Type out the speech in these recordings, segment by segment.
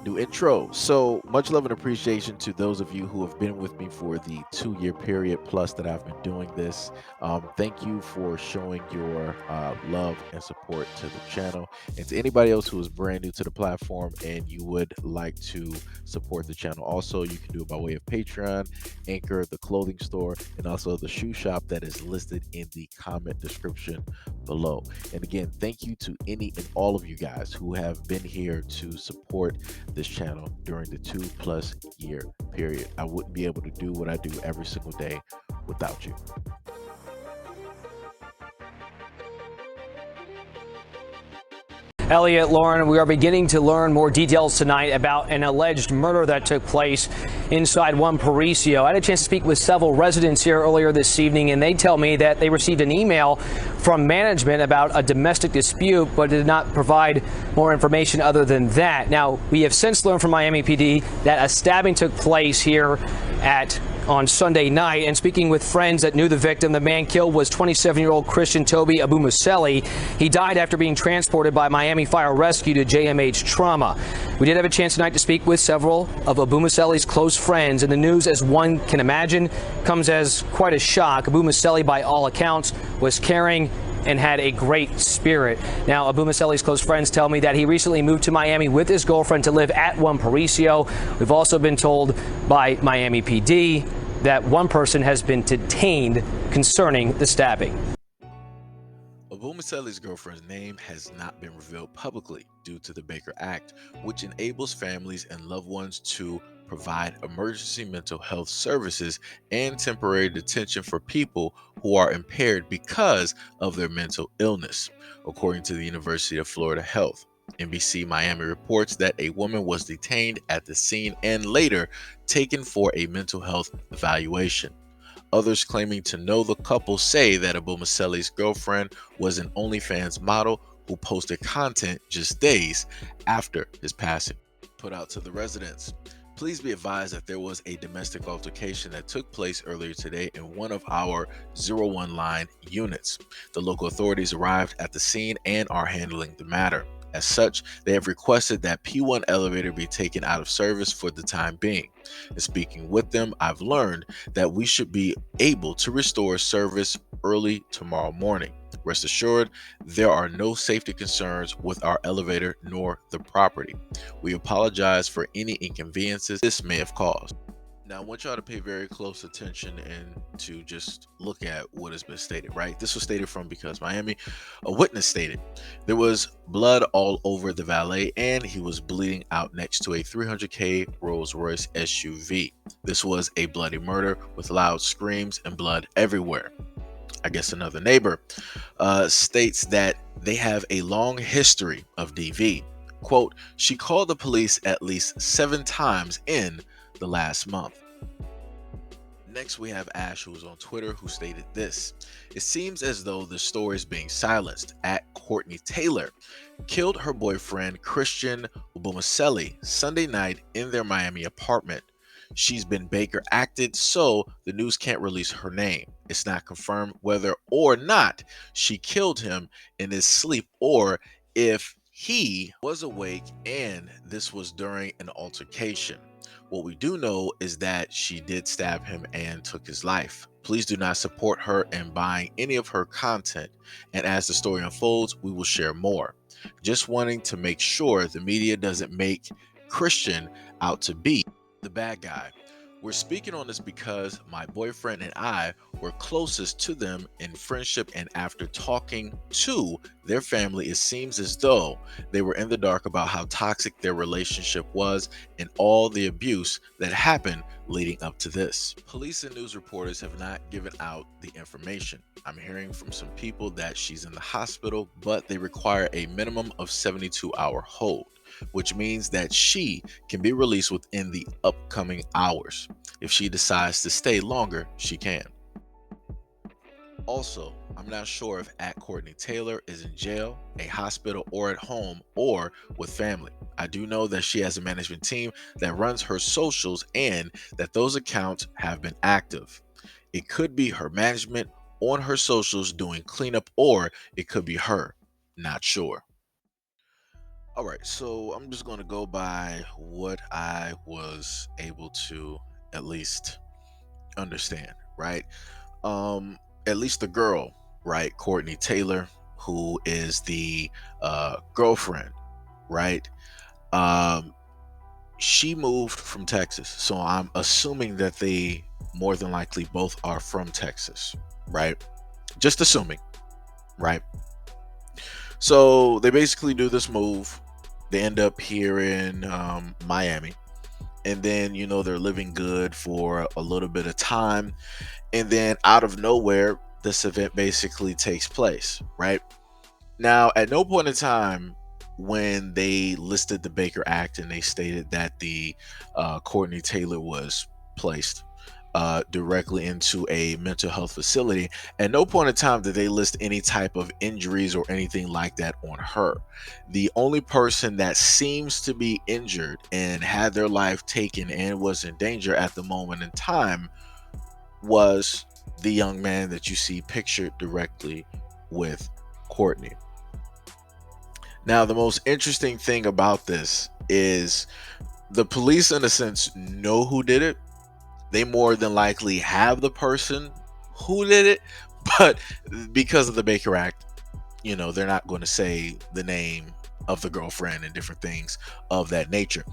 New intro. So much love and appreciation to those of you who have been with me for the 2 year period plus that I've been doing this. Thank you for showing your love and support to the channel. And to anybody else who is brand new to the platform and you would like to support the channel, also, you can do it by way of Patreon, Anchor, the clothing store, and also the shoe shop that is listed in the comment description below. And again, thank you to any and all of you guys who have been here to support this channel during the 2+ year period. I wouldn't be able to do what I do every single day without you. Elliot, Lauren, we are beginning to learn more details tonight about an alleged murder that took place inside one Parisio. I had a chance to speak with several residents here earlier this evening, and they tell me that they received an email from management about a domestic dispute, but did not provide more information other than that. Now, we have since learned from Miami PD that a stabbing took place here on Sunday night. And speaking with friends that knew the victim, the man killed was 27-year-old Christian Toby Abumuseli. He died after being transported by Miami Fire Rescue to JMH Trauma. We did have a chance tonight to speak with several of Abumuseli's close friends, and the news, as one can imagine, comes as quite a shock. Abumuseli, by all accounts, was caring and had a great spirit. Now, Abumuseli's close friends tell me that he recently moved to Miami with his girlfriend to live at one Parisio. We've also been told by Miami PD that one person has been detained concerning the stabbing. Abumuseli's girlfriend's name has not been revealed publicly due to the Baker Act, which enables families and loved ones to provide emergency mental health services and temporary detention for people who are impaired because of their mental illness, according to the University of Florida Health. NBC Miami reports that a woman was detained at the scene and later taken for a mental health evaluation. Others claiming to know the couple say that Abumuseli's girlfriend was an OnlyFans model who posted content just days after his passing. Put out to the residents. Please be advised that there was a domestic altercation that took place earlier today in one of our 01 line units. The local authorities arrived at the scene and are handling the matter. As such, they have requested that P1 elevator be taken out of service for the time being. And speaking with them, I've learned that we should be able to restore service early tomorrow morning. Rest assured, there are no safety concerns with our elevator nor the property. We apologize for any inconveniences this may have caused. Now, I want y'all to pay very close attention and to just look at what has been stated, right? This was stated from Because Miami. A witness stated there was blood all over the valet and he was bleeding out next to a 300K Rolls-Royce SUV. This was a bloody murder with loud screams and blood everywhere. I guess another neighbor states that they have a long history of DV. Quote, she called the police at least 7 times in the last month. Next, we have Ash, who's on Twitter, who stated this. It seems as though the story is being silenced. At Courtney Taylor killed her boyfriend Christian Abumuseli Sunday night in their Miami apartment. She's been Baker acted, so the news can't release her name. It's not confirmed whether or not she killed him in his sleep or if he was awake and this was during an altercation. What we do know is that she did stab him and took his life. Please do not support her in buying any of her content, and as the story unfolds, we will share more. Just wanting to make sure the media doesn't make Christian out to be the bad guy. We're speaking on this because my boyfriend and I were closest to them in friendship, and after talking to their family, it seems as though they were in the dark about how toxic their relationship was and all the abuse that happened leading up to this. Police and news reporters have not given out the information. I'm hearing from some people that she's in the hospital, but they require a minimum of 72-hour hold, which means that she can be released within the upcoming hours. If she decides to stay longer, she can. Also, I'm not sure if at Courtney Taylor is in jail, a hospital, or at home, or with family. I do know that she has a management team that runs her socials and that those accounts have been active. It could be her management on her socials doing cleanup, or it could be her. Not sure. All right, so I'm just going to go by what I was able to at least understand, right? Um, at least the girl, right? Courtney Taylor, who is the girlfriend, right? Um, she moved from Texas, so I'm assuming that they more than likely both are from Texas, right? Just assuming, right? So they basically do this move. They end up here in Miami, and then they're living good for a little bit of time, and then out of nowhere, this event basically takes place, right? Now, at no point in time when they listed the Baker Act and they stated that the Courtney Taylor was placed directly into a mental health facility, at no point in time did they list any type of injuries or anything like that on her. The only person that seems to be injured and had their life taken and was in danger at the moment in time was the young man that you see pictured directly with Courtney. Now, the most interesting thing about this is the police, in a sense, know who did it. They more than likely have the person who did it, but because of the Baker Act, they're not going to say the name of the girlfriend and different things of that nature.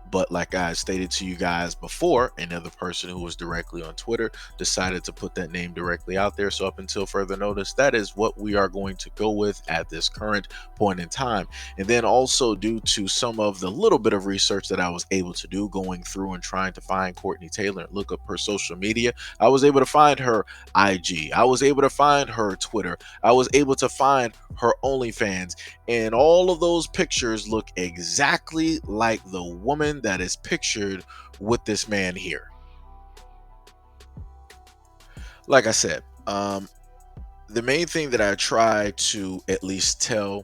But like I stated to you guys before, another person who was directly on Twitter decided to put that name directly out there. So up until further notice, that is what we are going to go with at this current point in time. And then also due to some of the little bit of research that I was able to do going through and trying to find Courtney Taylor and look up her social media, I was able to find her IG. I was able to find her Twitter. I was able to find her OnlyFans, and all of those pictures look exactly like the woman that is pictured with this man here. Like I said, the main thing that I try to at least tell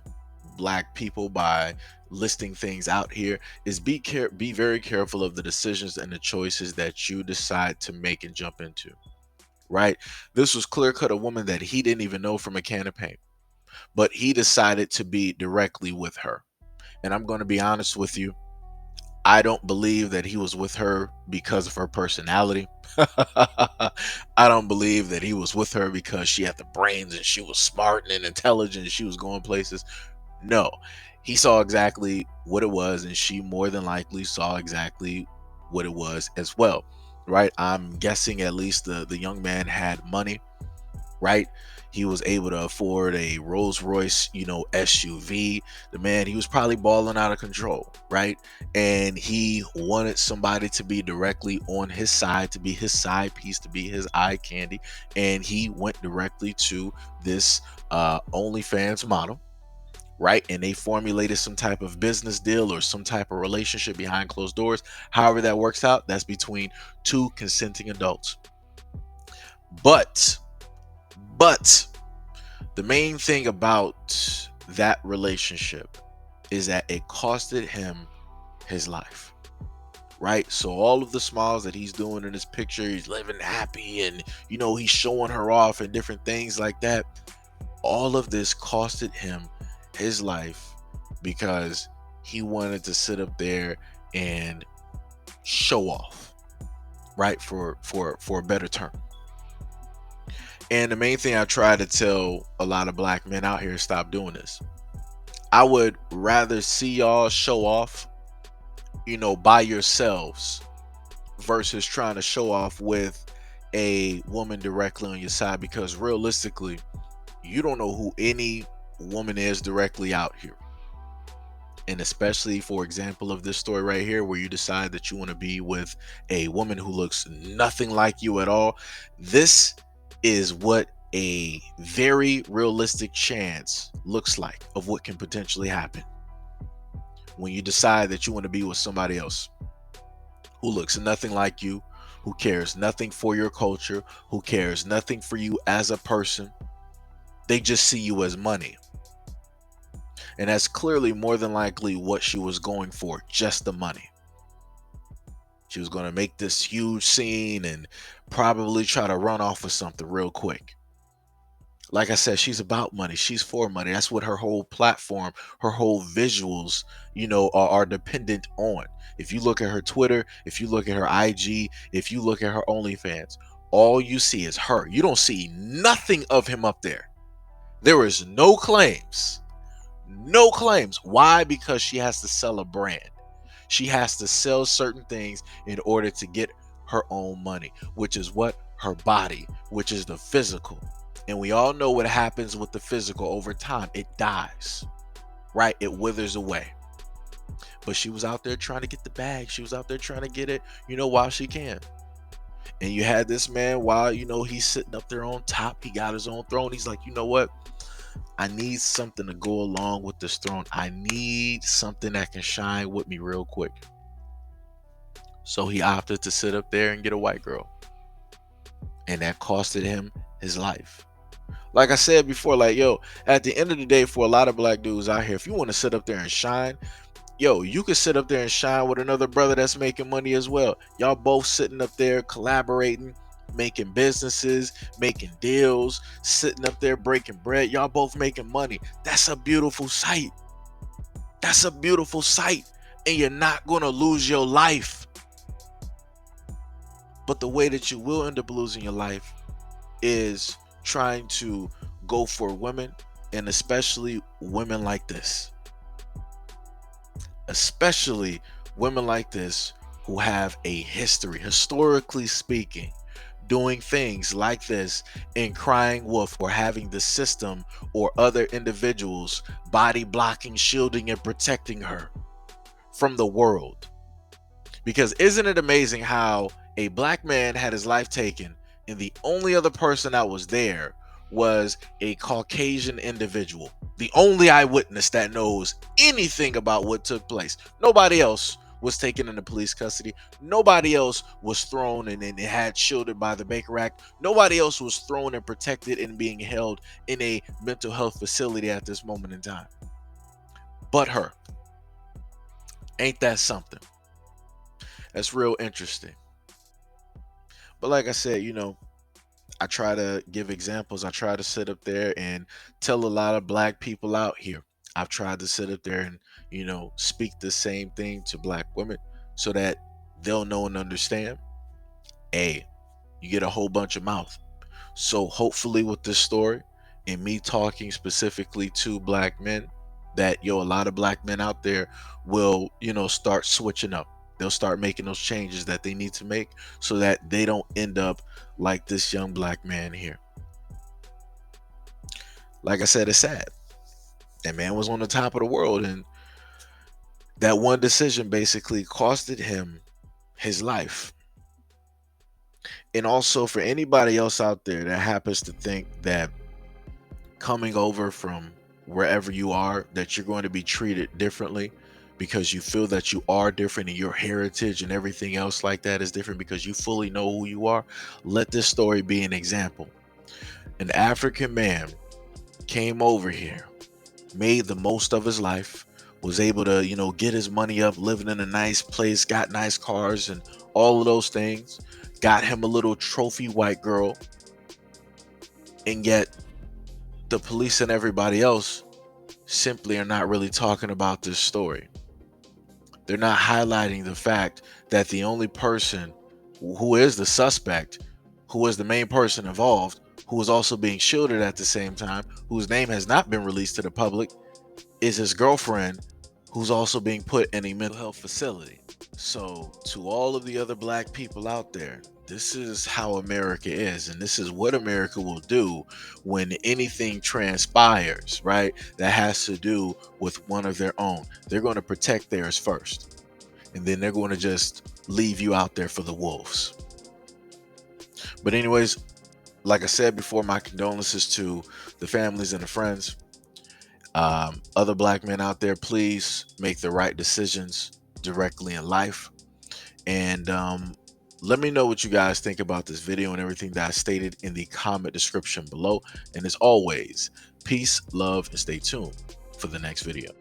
black people by listing things out here is be very careful of the decisions and the choices that you decide to make and jump into. Right? This was clear cut a woman that he didn't even know from a can of paint, but he decided to be directly with her. And I'm going to be honest with you, I don't believe that he was with her because of her personality. I don't believe that he was with her because she had the brains and she was smart and intelligent and she was going places. No, he saw exactly what it was, and she more than likely saw exactly what it was as well. Right? I'm guessing at least the young man had money, right? He was able to afford a Rolls Royce, SUV. The man, he was probably balling out of control, right? And he wanted somebody to be directly on his side, to be his side piece, to be his eye candy. And he went directly to this OnlyFans model, right? And they formulated some type of business deal or some type of relationship behind closed doors. However, that works out, that's between two consenting adults. But but the main thing about that relationship is that it costed him his life, right? So all of the smiles that he's doing in this picture, he's living happy and he's showing her off and different things like that. All of this costed him his life because he wanted to sit up there and show off, right? For a better term. And the main thing I try to tell a lot of black men out here is stop doing this. I would rather see y'all show off, by yourselves versus trying to show off with a woman directly on your side, because realistically, you don't know who any woman is directly out here. And especially, for example, of this story right here, where you decide that you want to be with a woman who looks nothing like you at all, this is what a very realistic chance looks like of what can potentially happen when you decide that you want to be with somebody else who looks nothing like you, who cares nothing for your culture, who cares nothing for you as a person. They just see you as money. And that's clearly more than likely what she was going for, just the money. She was going to make this huge scene and probably try to run off with something real quick. Like I said, she's about money. She's for money. That's what her whole platform, her whole visuals, are dependent on. If you look at her Twitter, if you look at her IG, if you look at her OnlyFans, all you see is her. You don't see nothing of him up there. There is no claims. No claims. Why? Because she has to sell a brand. She has to sell certain things in order to get her own money, which is what? Her body, which is the physical. And we all know what happens with the physical over time. It dies, right? It withers away. But she was out there trying to get the bag. She was out there trying to get it, while she can. And you had this man, while, he's sitting up there on top, he got his own throne. He's like, you know what? I need something to go along with this throne. I need something that can shine with me real quick. So he opted to sit up there and get a white girl. And that costed him his life. Like I said before, like, yo, at the end of the day, for a lot of black dudes out here, if you want to sit up there and shine, yo, you can sit up there and shine with another brother that's making money as well. Y'all both sitting up there collaborating, making businesses, making deals, sitting up there breaking bread. Y'all both making money. That's a beautiful sight. That's a beautiful sight. And you're not going to lose your life. But the way that you will end up losing your life is trying to go for women, and especially women like this. Especially women like this who have a history, historically speaking, doing things like this and crying wolf, or having the system or other individuals body blocking, shielding, and protecting her from the world. Because isn't it amazing how a black man had his life taken and the only other person that was there was a Caucasian individual, the only eyewitness that knows anything about what took place. Nobody else was taken into police custody. Nobody else was thrown and had shielded by the Baker Act. Nobody else was thrown and protected and being held in a mental health facility at this moment in time. But her. Ain't that something? That's real interesting. But like I said, I try to give examples. I try to sit up there and tell a lot of black people out here. I've tried to sit up there and, speak the same thing to black women so that they'll know and understand. A, you get a whole bunch of mouth. So hopefully with this story and me talking specifically to black men, that a lot of black men out there will, start switching up. They'll start making those changes that they need to make so that they don't end up like this young black man here. Like I said, it's sad. That man was on the top of the world, and that one decision basically costed him his life. And also, for anybody else out there that happens to think that coming over from wherever you are, that you're going to be treated differently because you feel that you are different and your heritage and everything else like that is different because you fully know who you are, let this story be an example. An African man came over here, made the most of his life, was able to, get his money up, living in a nice place, got nice cars and all of those things, got him a little trophy white girl, and yet the police and everybody else simply are not really talking about this story. They're not highlighting the fact that the only person who is the suspect, who is the main person involved, who is also being shielded at the same time, whose name has not been released to the public, is his girlfriend, who's also being put in a mental health facility. So to all of the other black people out there, this is how America is, and this is what America will do when anything transpires, right? That has to do with one of their own. They're going to protect theirs first, and then they're going to just leave you out there for the wolves. But anyways, like I said before, my condolences to the families and the friends. Other black men out there, please make the right decisions directly in life. And let me know what you guys think about this video and everything that I stated in the comment description below. And as always, peace, love, and stay tuned for the next video.